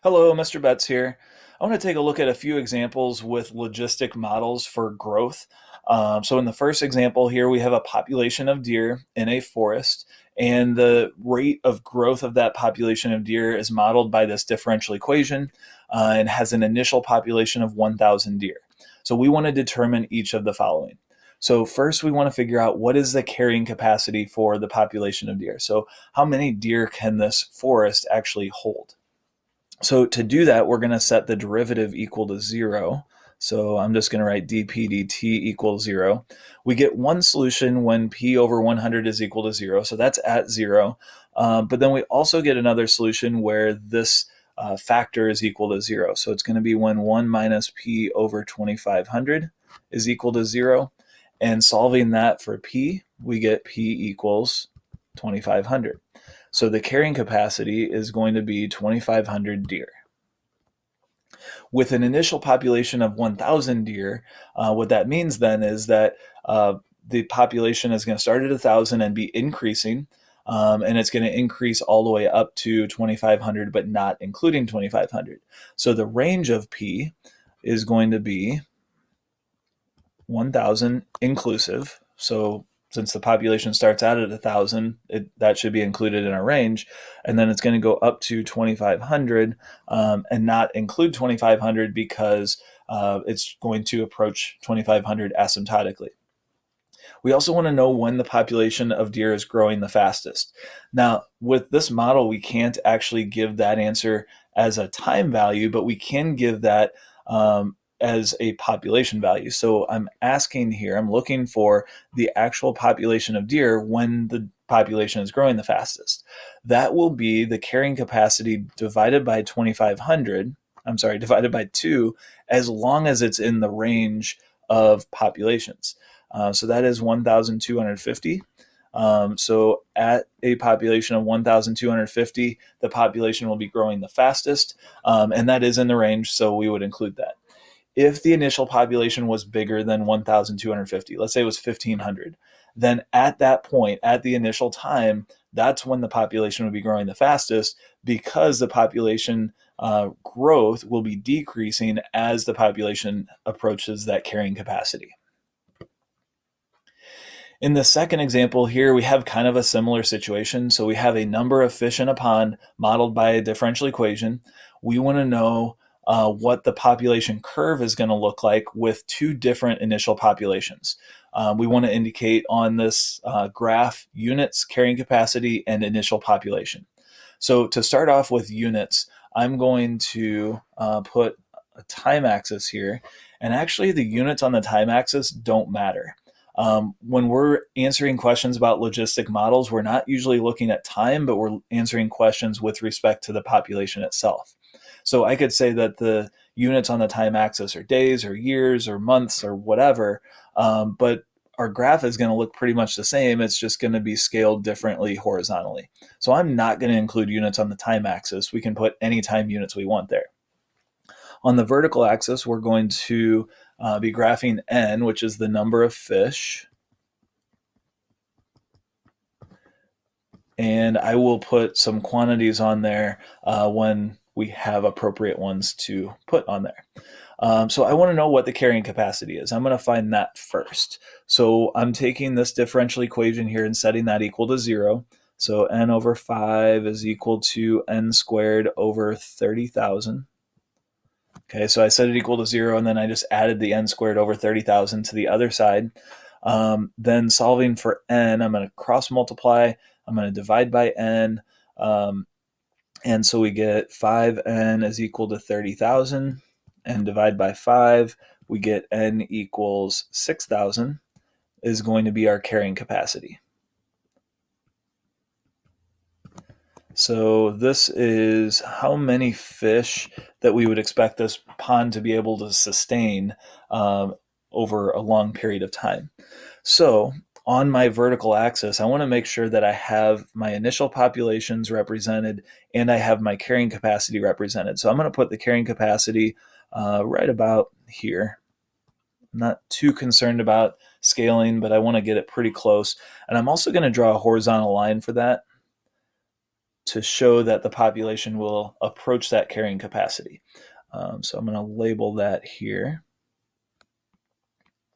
Hello, Mr. Betts here. I want to take a look at a few examples with logistic models for growth. So in the first example here, we have a population of deer in a forest, and the rate of growth of that population of deer is modeled by this differential equation and has an initial population of 1,000 deer. So we want to determine each of the following. So first, we want to figure out what is the carrying capacity for the population of deer. So how many deer can this forest actually hold? So to do that, we're going to set the derivative equal to 0. So I'm just going to write dp dt equals 0. We get one solution when p over 100 is equal to 0. So that's at 0. But then we also get another solution where this factor is equal to 0. So it's going to be when 1 minus p over 2500 is equal to 0. And solving that for p, we get p equals 2500. So the carrying capacity is going to be 2,500 deer. With an initial population of 1,000 deer, what that means then is that the population is going to start at 1,000 and be increasing, and it's going to increase all the way up to 2,500, but not including 2,500. So the range of P is going to be 1,000 inclusive. So since the population starts out at 1,000, that should be included in our range. And then it's going to go up to 2,500 and not include 2,500 because it's going to approach 2,500 asymptotically. We also want to know when the population of deer is growing the fastest. Now, with this model, we can't actually give that answer as a time value, but we can give that as a population value. So I'm asking here, I'm looking for the actual population of deer when the population is growing the fastest. That will be the carrying capacity divided by 2,500, divided by 2, as long as it's in the range of populations. So that is 1,250. So at a population of 1,250, the population will be growing the fastest, and that is in the range, so we would include that. If the initial population was bigger than 1,250, let's say it was 1,500, then at that point, at the initial time, that's when the population would be growing the fastest because the population growth will be decreasing as the population approaches that carrying capacity. In the second example here, we have kind of a similar situation. So we have a number of fish in a pond modeled by a differential equation. We want to know what the population curve is going to look like with two different initial populations. We want to indicate on this graph units, carrying capacity, and initial population. So to start off with units, I'm going to put a time axis here. And actually, the units on the time axis don't matter. When we're answering questions about logistic models, we're not usually looking at time, but we're answering questions with respect to the population itself. So I could say that the units on the time axis are days or years or months or whatever, but our graph is going to look pretty much the same. It's just going to be scaled differently horizontally. So I'm not going to include units on the time axis. We can put any time units we want there. On the vertical axis, we're going to be graphing n, which is the number of fish. And I will put some quantities on there when we have appropriate ones to put on there. So I want to know what the carrying capacity is. I'm going to find that first. So I'm taking this differential equation here and setting that equal to 0. So n over 5 is equal to n squared over 30,000. Okay, so I set it equal to 0, and then I just added the n squared over 30,000 to the other side. Then solving for n, I'm going to cross multiply. I'm going to divide by n. And so we get 5n is equal to 30,000. And divide by 5, we get n equals 6,000 is going to be our carrying capacity. So this is how many fish that we would expect this pond to be able to sustain over a long period of time. So on my vertical axis, I want to make sure that I have my initial populations represented and I have my carrying capacity represented. So I'm going to put the carrying capacity right about here. I'm not too concerned about scaling, but I want to get it pretty close. And I'm also going to draw a horizontal line for that. to show that the population will approach that carrying capacity. So I'm going to label that here.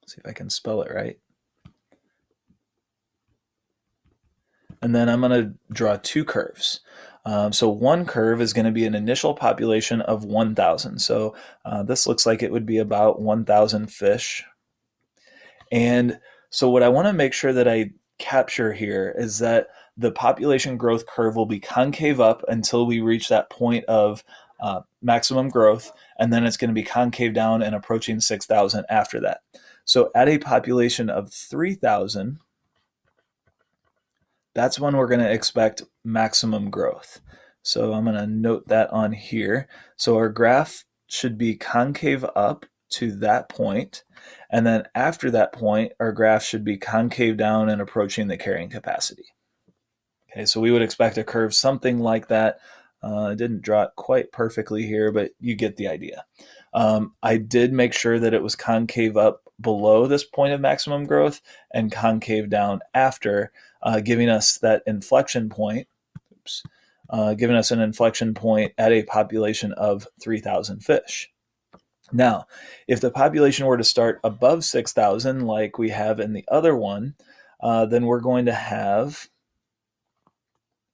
See if I can spell it right. And then I'm going to draw two curves. So one curve is going to be an initial population of 1,000. So this looks like it would be about 1,000 fish. And so what I want to make sure that I capture here is that the population growth curve will be concave up until we reach that point of maximum growth, and then it's going to be concave down and approaching 6,000 after that. So at a population of 3,000, that's when we're going to expect maximum growth. So I'm going to note that on here. So our graph should be concave up to that point, and then after that point, our graph should be concave down and approaching the carrying capacity. Okay, so we would expect a curve something like that. I didn't draw it quite perfectly here, but you get the idea. I did make sure that it was concave up below this point of maximum growth and concave down after, giving us that inflection point. Giving us an inflection point at a population of 3,000 fish. Now, if the population were to start above 6,000 like we have in the other one, then we're going to have,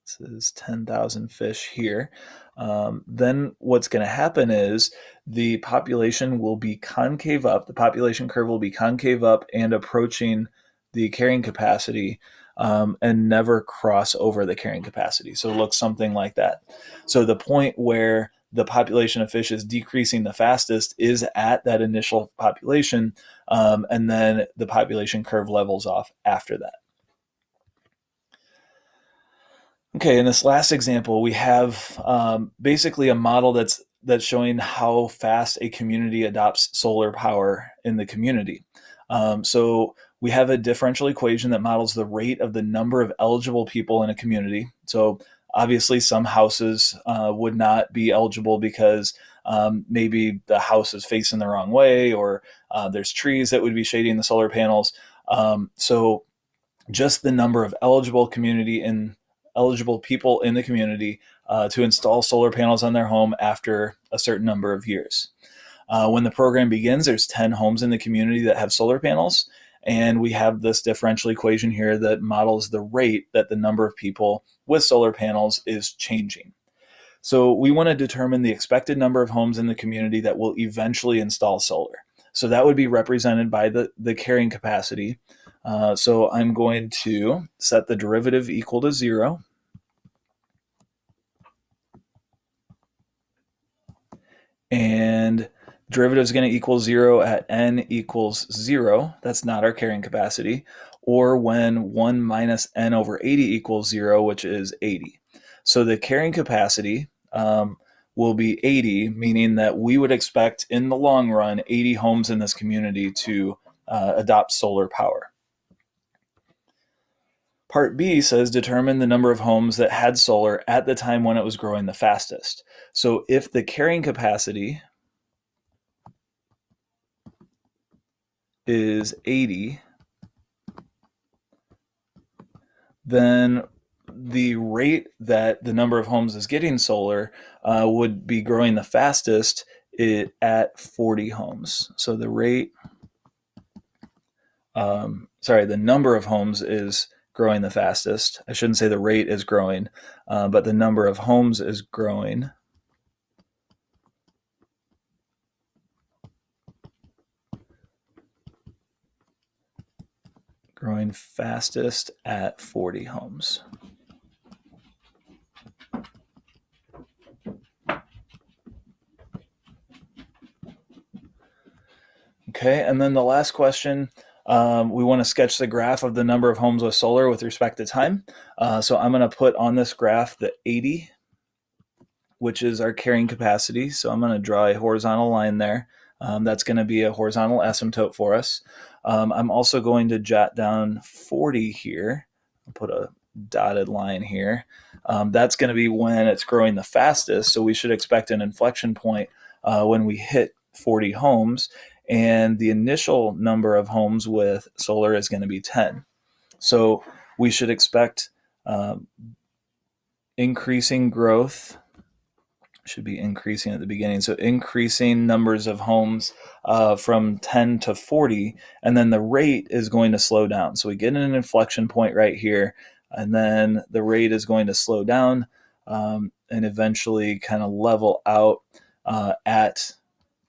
this is 10,000 fish here. Then what's going to happen is the population will be concave up, the population curve will be concave up and approaching the carrying capacity, and never cross over the carrying capacity. So it looks something like that. So the point where the population of fish is decreasing the fastest is at that initial population, and then the population curve levels off after that. Okay, in this last example, we have basically a model that's showing how fast a community adopts solar power in the community. So we have a differential equation that models the rate of the number of eligible people in a community. So obviously some houses would not be eligible because maybe the house is facing the wrong way, or there's trees that would be shading the solar panels. So just the number of eligible people in the community to install solar panels on their home after a certain number of years. When the program begins, there's 10 homes in the community that have solar panels, and we have this differential equation here that models the rate that the number of people with solar panels is changing. So we want to determine the expected number of homes in the community that will eventually install solar. So that would be represented by the carrying capacity. So I'm going to set the derivative equal to 0. And derivative is going to equal 0 at n equals 0. That's not our carrying capacity. Or when 1 minus n over 80 equals 0, which is 80. So the carrying capacity will be 80, meaning that we would expect in the long run 80 homes in this community to adopt solar power. Part B says determine the number of homes that had solar at the time when it was growing the fastest. So if the carrying capacity is 80, then the rate that the number of homes is getting solar would be growing the fastest at 40 homes. So the rate, the number of homes is growing the fastest. I shouldn't say the rate is growing, but the number of homes is growing. Growing fastest at 40 homes. Okay, and then the last question, we want to sketch the graph of the number of homes with solar with respect to time. So I'm going to put on this graph the 80, which is our carrying capacity. So I'm going to draw a horizontal line there. That's going to be a horizontal asymptote for us. I'm also going to jot down 40 here. I'll put a dotted line here. That's going to be when it's growing the fastest. So we should expect an inflection point when we hit 40 homes. And the initial number of homes with solar is going to be 10. So we should expect increasing growth should be increasing at the beginning. So increasing numbers of homes from 10 to 40, and then the rate is going to slow down. So we get an inflection point right here, and then the rate is going to slow down and eventually kind of level out at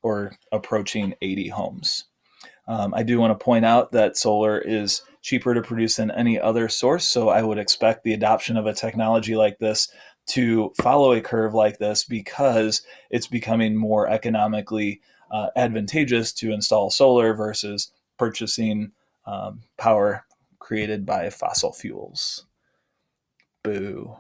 or approaching 80 homes. I do want to point out that solar is cheaper to produce than any other source, so I would expect the adoption of a technology like this to follow a curve like this because it's becoming more economically advantageous to install solar versus purchasing power created by fossil fuels. Boo.